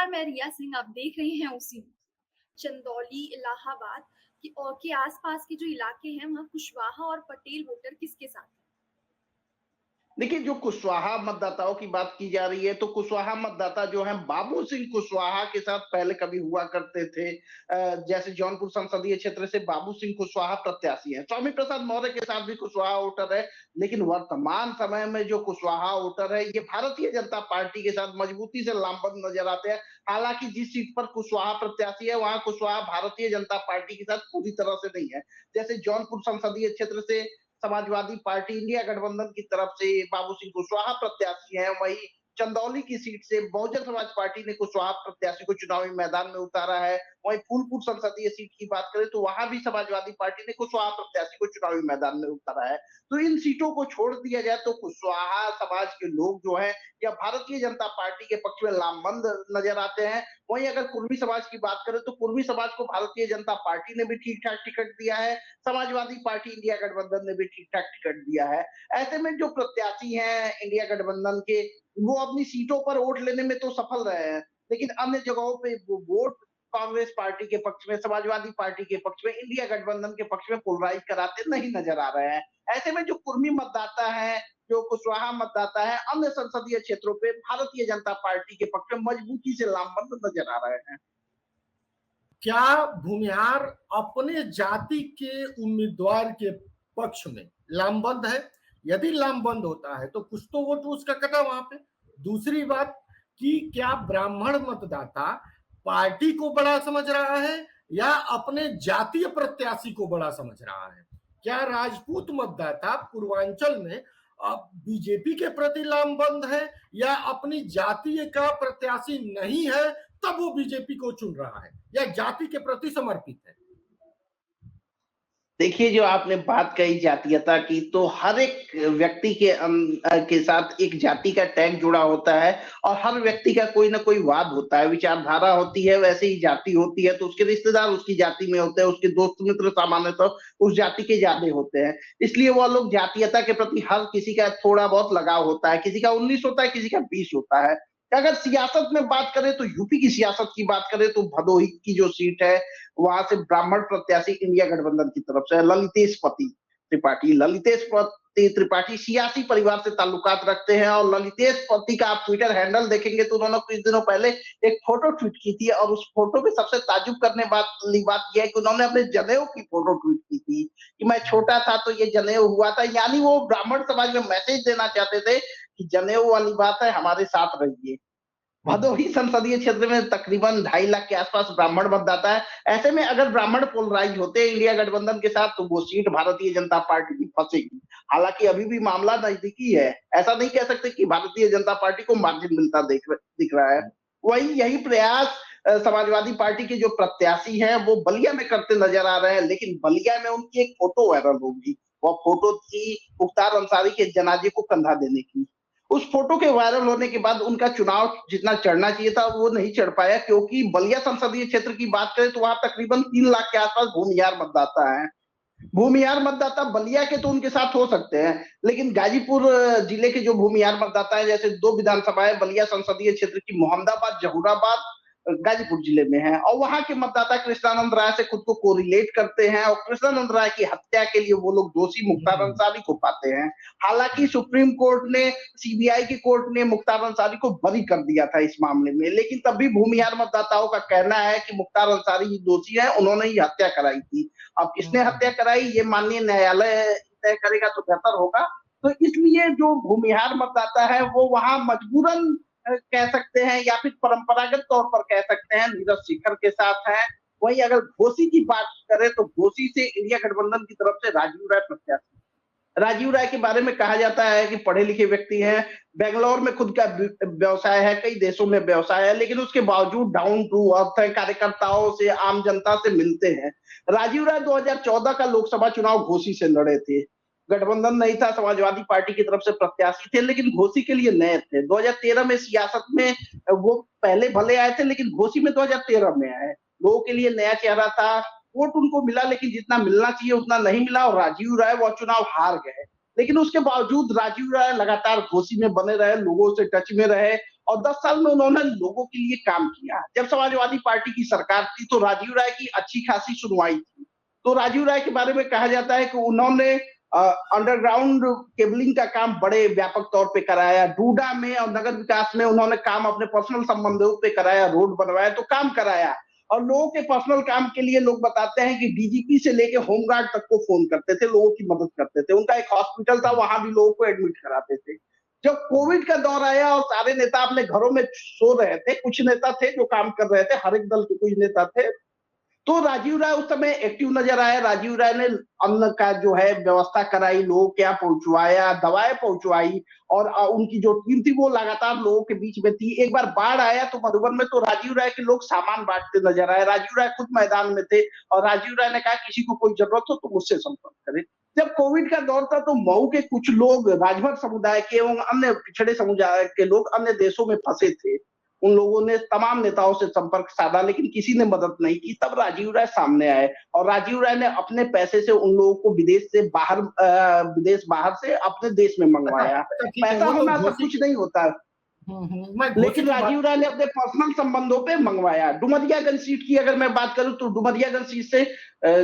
नमस्कार, मैं रिया सिंह। आप देख रहे हैं उसी चंदौली, इलाहाबाद के आसपास के जो इलाके हैं, वहाँ कुशवाहा और पटेल वोटर किसके साथ हैं? देखिए, जो कुशवाहा मतदाताओं की बात की जा रही है, तो कुशवाहा मतदाता जो हैं बाबू सिंह कुशवाहा के साथ पहले कभी हुआ करते थे। जैसे जौनपुर संसदीय क्षेत्र से बाबू सिंह कुशवाहा प्रत्याशी हैं। स्वामी प्रसाद मौर्य के साथ भी कुशवाहा वोटर है, लेकिन वर्तमान समय में जो कुशवाहा वोटर है, ये भारतीय जनता पार्टी के साथ मजबूती से लामबंद नजर आते हैं। हालांकि जिस सीट पर कुशवाहा प्रत्याशी है, वहां कुशवाहा भारतीय जनता पार्टी के साथ पूरी तरह से नहीं है। जैसे जौनपुर संसदीय क्षेत्र से समाजवादी पार्टी इंडिया गठबंधन की तरफ से बाबू सिंह कुशवाहा प्रत्याशी हैं, वहीं चंदौली की सीट से बहुजन समाज पार्टी ने कुशवाहा प्रत्याशी को चुनावी मैदान में उतारा है। वहीं फूलपुर संसदीय सीट की बात करें तो वहां भी समाजवादी पार्टी ने कुशवाहा प्रत्याशी को चुनावी मैदान में उतारा है। तो इन सीटों को छोड़ दिया जाए तो कुशवाहा समाज के लोग जो है या भारतीय जनता पार्टी के पक्ष में लामबंद नजर आते हैं। वहीं अगर कुर्मी समाज की बात करें तो कुर्मी समाज को भारतीय जनता पार्टी ने भी ठीक ठाक टिकट दिया है, समाजवादी पार्टी इंडिया गठबंधन ने भी ठीक ठाक टिकट दिया है। ऐसे में जो प्रत्याशी हैं इंडिया गठबंधन के, वो अपनी सीटों पर वोट लेने में तो सफल रहे हैं, लेकिन अन्य जगहों पे वो वोट कांग्रेस पार्टी के पक्ष में, समाजवादी पार्टी के पक्ष में, इंडिया गठबंधन के पक्ष में पोलराइज कराते नहीं नजर आ रहे हैं। ऐसे में जो कुर्मी मतदाता है, जो कुशवाहा मतदाता है, अन्य संसदीय क्षेत्रों पे भारतीय जनता पार्टी के पक्ष में मजबूती से लामबंद नजर आ रहे हैं। क्या भूमिहार अपने जाति के उम्मीदवार के पक्ष में लामबंद है? यदि लामबंद होता है तो कुछ तो वोट उसका कटा वहां पे। दूसरी बात कि क्या ब्राह्मण मतदाता पार्टी को बड़ा समझ रहा है या अपने जातीय प्रत्याशी को बड़ा समझ रहा है? क्या राजपूत मतदाता पूर्वांचल में बीजेपी के प्रति लामबंद है या अपनी जातीय का प्रत्याशी नहीं है तब वो बीजेपी को चुन रहा है या जाति के प्रति समर्पित है? देखिए, जो आपने बात कही जातीयता की, तो हर एक व्यक्ति के साथ एक जाति का टैग जुड़ा होता है और हर व्यक्ति का कोई ना कोई वाद होता है, विचारधारा होती है, वैसे ही जाति होती है। तो उसके रिश्तेदार उसकी जाति में होते हैं, उसके दोस्त मित्र सामान्यतः तो उस जाति के ज्यादा होते हैं। इसलिए वो लोग जातीयता के प्रति हर किसी का थोड़ा बहुत लगाव होता है। किसी का 19 होता है, किसी का 20 होता है। अगर सियासत में बात करें तो यूपी की सियासत की बात करें तो भदोही की जो सीट है, वहां से ब्राह्मण प्रत्याशी इंडिया गठबंधन की तरफ से ललितेश पति त्रिपाठी, ललितेश पति त्रिपाठी सियासी परिवार से ताल्लुकात रखते हैं। और ललितेश पति का आप ट्विटर हैंडल देखेंगे तो उन्होंने कुछ दिनों पहले एक फोटो ट्वीट की थी और उस फोटो में सबसे ताजुब करने वाली बात यह है कि उन्होंने अपने जनेऊ की फोटो ट्वीट की थी कि मैं छोटा था तो ये जनेऊ हुआ था। यानी वो ब्राह्मण समाज में मैसेज देना चाहते थे कि जनेऊ वाली बात है, हमारे साथ रहिए। भदोही संसदीय क्षेत्र में तकरीबन 2.5 लाख के आसपास ब्राह्मण मतदाता है। ऐसे में अगर ब्राह्मण पोलराइज होते हैं इंडिया गठबंधन के साथ तो वो सीट भारतीय जनता पार्टी की फंसेगी। हालांकि अभी भी मामला नजदीकी है, ऐसा नहीं कह सकते कि भारतीय जनता पार्टी को मार्जिन मिलता दिख रहा है। वही यही प्रयास समाजवादी पार्टी के जो प्रत्याशी हैं वो बलिया में करते नजर आ रहे हैं, लेकिन बलिया में उनकी एक फोटो वायरल होगी। वह फोटो थी मुख्तार अंसारी के जनाजे को कंधा देने की। उस फोटो के वायरल होने के बाद उनका चुनाव जितना चढ़ना चाहिए था वो नहीं चढ़ पाया, क्योंकि बलिया संसदीय क्षेत्र की बात करें तो वहां तकरीबन 3 लाख के आसपास भूमिहार मतदाता है। भूमिहार मतदाता बलिया के तो उनके साथ हो सकते हैं, लेकिन गाजीपुर जिले के जो भूमिहार मतदाता है, जैसे 2 विधानसभा है बलिया संसदीय क्षेत्र की, मोहम्मदाबाद जहूराबाद गाजीपुर जिले में है, और वहां के मतदाता कृष्णानंद राय से खुद को कोरिलेट करते हैं और कृष्णानंद राय की हत्या के लिए वो लोग दोषी मुख्तार अंसारी को पाते हैं। हालांकि सुप्रीम कोर्ट ने, सीबीआई की कोर्ट ने मुख्तार अंसारी को बरी कर दिया था इस मामले में, लेकिन तब भी भूमिहार मतदाताओं का कहना है कि मुख्तार अंसारी ही दोषी है, उन्होंने ही हत्या कराई थी। अब किसने हत्या कराई ये माननीय न्यायालय तय करेगा तो बेहतर होगा। तो इसलिए जो भूमिहार मतदाता है वो वहां मजबूरन कह सकते हैं या फिर परंपरागत तौर पर कह सकते हैं नीरज शेखर के साथ है। वहीं अगर घोसी की बात करें तो घोसी से इंडिया गठबंधन की तरफ से राजीव राय प्रत्याशी। राजीव राय के बारे में कहा जाता है कि पढ़े लिखे व्यक्ति हैं, बेंगलोर में खुद का व्यवसाय है, कई देशों में व्यवसाय है, लेकिन उसके बावजूद डाउन टू अर्थ है, कार्यकर्ताओं से, आम जनता से मिलते हैं। राजीव राय 2014 का लोकसभा चुनाव घोसी से लड़े थे। गठबंधन नहीं था, समाजवादी पार्टी की तरफ से प्रत्याशी थे, लेकिन घोसी के लिए नए थे। 2013 में सियासत में वो पहले भले आए थे, लेकिन घोसी में 2013 में आए। लोगों के लिए नया चेहरा था, वोट उनको मिला, लेकिन जितना मिलना चाहिए उतना नहीं मिला और राजीव राय वो चुनाव हार गए। लेकिन उसके बावजूद राजीव राय लगातार घोसी में बने रहे, लोगों से टच में रहे और 10 साल में उन्होंने लोगों के लिए काम किया। जब समाजवादी पार्टी की सरकार थी तो राजीव राय की अच्छी खासी सुनवाई थी। तो राजीव राय के बारे में कहा जाता है कि उन्होंने अंडरग्राउंड केबलिंग का काम बड़े व्यापक तौर पे कराया। डूडा में और नगर विकास में उन्होंने काम अपने पर्सनल संबंधों पे कराया, रोड बनवाया, तो काम कराया। और लोगों के पर्सनल काम के लिए लोग बताते हैं कि डीजीपी से लेके होमगार्ड तक को फोन करते थे, लोगों की मदद करते थे। उनका एक हॉस्पिटल था, वहां भी लोगों को एडमिट कराते थे। जब कोविड का दौर आया और सारे नेता अपने घरों में सो रहे थे, कुछ नेता थे जो काम कर रहे थे, हर एक दल के कुछ नेता थे, तो राजीव राय उस समय एक्टिव नजर आए। राजीव राय ने अन्न का जो है व्यवस्था कराई, लोगों के यहाँ पहुंचवाया, दवाएं पहुंचवाई, और उनकी जो टीम थी वो लगातार लोगों के बीच में थी। एक बार बाढ़ आया तो मधुबन में, तो राजीव राय के लोग सामान बांटते नजर आए। राजीव राय खुद मैदान में थे और राजीव राय ने कहा किसी को कोई जरूरत हो तो मुझसे संपर्क करें। जब कोविड का दौर था तो मऊ के कुछ लोग राजभर समुदाय के एवं अन्य पिछड़े समुदाय के लोग अन्य देशों में फंसे थे। उन लोगों ने तमाम नेताओं से संपर्क साधा लेकिन किसी ने मदद नहीं की। तब राजीव राय सामने आए और राजीव राय ने अपने पैसे से उन लोगों को विदेश बाहर से अपने देश में अच्छा, मंगवाया। अच्छा, ठीक है, पैसा वो तो होना सब घोषित। कुछ नहीं होता, मैं घोषी लेकिन की बात। राजीव राय ने अपने पर्सनल संबंधों पे मंगवाया। डुमरियागंज सीट की अगर मैं बात करूं तो डुमरियागंज सीट से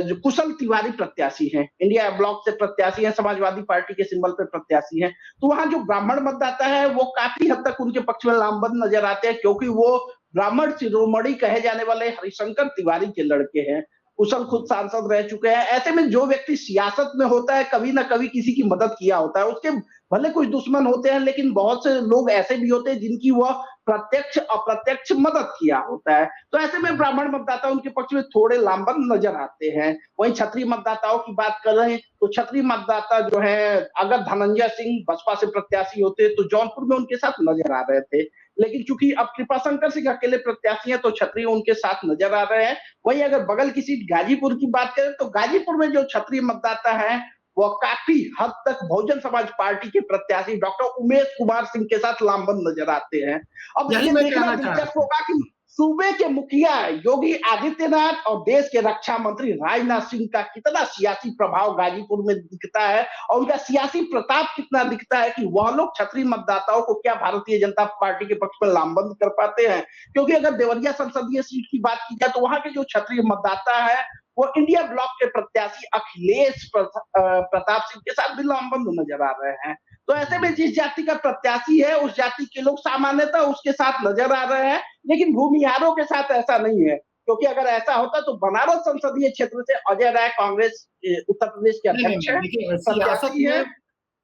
जो कुशल तिवारी प्रत्याशी हैं, इंडिया ब्लॉक से प्रत्याशी हैं, समाजवादी पार्टी के सिंबल पे प्रत्याशी हैं, तो वहां जो ब्राह्मण मतदाता है वो काफी हद तक उनके पक्ष में लामबंद नजर आते हैं, क्योंकि वो ब्राह्मण शिरोमणि कहे जाने वाले हरिशंकर तिवारी के लड़के हैं। कुशल खुद सांसद रह चुके हैं। ऐसे में जो व्यक्ति सियासत में होता है कभी ना कभी किसी की मदद किया होता है। उसके भले कुछ दुश्मन होते हैं लेकिन बहुत से लोग ऐसे भी होते हैं जिनकी वह प्रत्यक्ष अप्रत्यक्ष मदद किया होता है। तो ऐसे में ब्राह्मण मतदाता उनके पक्ष में थोड़े लामबंद नजर आते हैं। वहीं क्षत्रिय मतदाताओं की बात कर रहे हैं तो क्षत्रिय मतदाता जो है, अगर धनंजय सिंह बसपा से प्रत्याशी होते तो जौनपुर में उनके साथ नजर आ रहे थे, लेकिन चूंकि अब कृपाशंकर सिंह अकेले प्रत्याशी हैं तो क्षत्रिय उनके साथ नजर आ रहे हैं। वहीं अगर बगल की सीट गाजीपुर की बात करें तो गाजीपुर में जो क्षत्रिय मतदाता है वो काफी हद तक बहुजन समाज पार्टी के प्रत्याशी डॉक्टर उमेश कुमार सिंह के साथ लामबंद नजर आते हैं। अब यही ये मैं देखना कहना चाह रहा दिलचस्प था। होगा कि सूबे के मुखिया योगी आदित्यनाथ और देश के रक्षा मंत्री राजनाथ सिंह का कितना सियासी प्रभाव गाजीपुर में दिखता है और उनका सियासी प्रताप कितना दिखता है कि वह लोग क्षत्रिय मतदाताओं को क्या भारतीय जनता पार्टी के पक्ष में लामबंद कर पाते हैं। क्योंकि अगर देवरिया संसदीय सीट की बात की जाए तो वहां के जो क्षत्रिय मतदाता है वो इंडिया ब्लॉक के प्रत्याशी अखिलेश प्रताप सिंह के साथ भी लामबंद नजर आ रहे हैं। तो ऐसे में जिस जाति का प्रत्याशी है उस जाति के लोग सामान्यतः उसके साथ नजर आ रहे हैं, लेकिन भूमिहारों के साथ ऐसा नहीं है। क्योंकि अगर ऐसा होता तो बनारस संसदीय क्षेत्र से अजय राय कांग्रेस उत्तर प्रदेश के नहीं, नहीं, अध्यक्ष नहीं, है, देखिए सियासत प्रत्याशी में। है।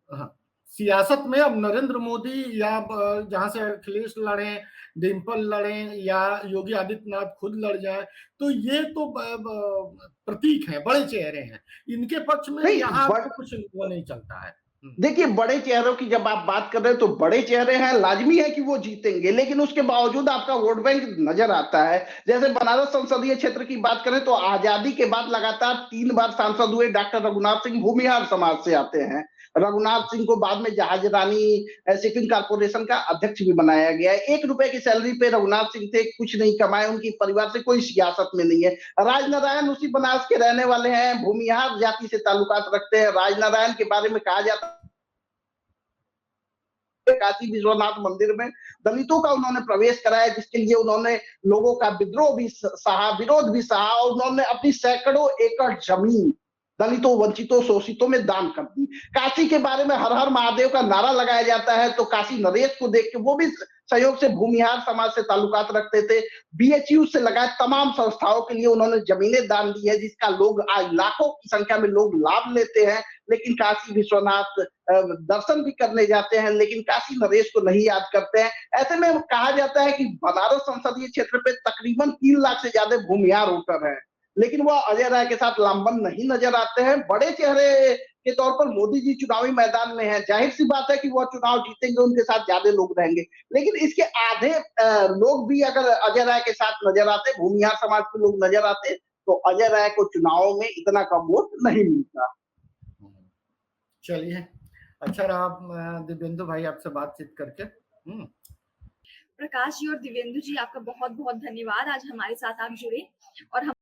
हाँ, सियासत में अब नरेंद्र मोदी या जहां से अखिलेश लड़े, डिम्पल लड़े या योगी आदित्यनाथ खुद लड़ जाए, तो ये तो प्रतीक हैं, बड़े चेहरे हैं। इनके पक्ष में नहीं, यहाँ तो कुछ वो नहीं चलता है। देखिए बड़े चेहरों की जब आप बात कर रहे हैं तो बड़े चेहरे हैं, लाजमी है कि वो जीतेंगे, लेकिन उसके बावजूद आपका वोट बैंक नजर आता है। जैसे बनारस संसदीय क्षेत्र की बात करें तो आजादी के बाद लगातार 3 बार सांसद हुए डॉक्टर रघुनाथ सिंह भूमिहार समाज से आते हैं। रघुनाथ सिंह को बाद में जहाज रानी शिपिंग कारपोरेशन का अध्यक्ष भी बनाया गया है। 1 रुपए की सैलरी पे रघुनाथ सिंह थे, कुछ नहीं कमाए, उनकी परिवार से कोई सियासत में नहीं है। राजनारायण उसी बनारस के रहने वाले हैं, भूमिहार जाति से ताल्लुकात रखते हैं। राजनारायण के बारे में कहा जाता काशी विश्वनाथ मंदिर में दलितों का उन्होंने प्रवेश कराया, जिसके लिए उन्होंने लोगों का विद्रोह भी सहा, विरोध भी सहा, और उन्होंने अपनी सैकड़ों एकड़ जमीन दलितों, वंचितों, शोषितों में दान कर दी। काशी के बारे में हर हर महादेव का नारा लगाया जाता है, तो काशी नरेश को देख के वो भी सहयोग से भूमिहार समाज से ताल्लुकात रखते थे। बीएचयू से लगाए तमाम संस्थाओं के लिए उन्होंने जमीनें दान दी है, जिसका लोग आज लाखों की संख्या में लोग लाभ लेते हैं। लेकिन काशी विश्वनाथ दर्शन भी करने जाते हैं, लेकिन काशी नरेश को नहीं याद करते हैं। ऐसे में कहा जाता है कि बनारस संसदीय क्षेत्र पे तकरीबन 3 लाख से ज्यादा भूमिहार वोटर हैं, लेकिन वह अजय राय के साथ लामबंद नहीं नजर आते हैं। बड़े चेहरे के तौर पर मोदी जी चुनावी मैदान में हैं, जाहिर सी बात है कि वह चुनाव जीतेंगे, उनके साथ ज्यादा लोग रहेंगे, लेकिन इसके आधे लोग भी अगर अजय राय के साथ नजर आते, भूमिहार समाज के लोग नजर आते, तो अजय राय को चुनाव में इतना कम वोट नहीं मिलता। चलिए, अच्छा रहा दिव्येंदु भाई आपसे बातचीत करके। प्रकाश जी और दिव्येंदु जी, आपका बहुत बहुत धन्यवाद, आज हमारे साथ आप जुड़े और हम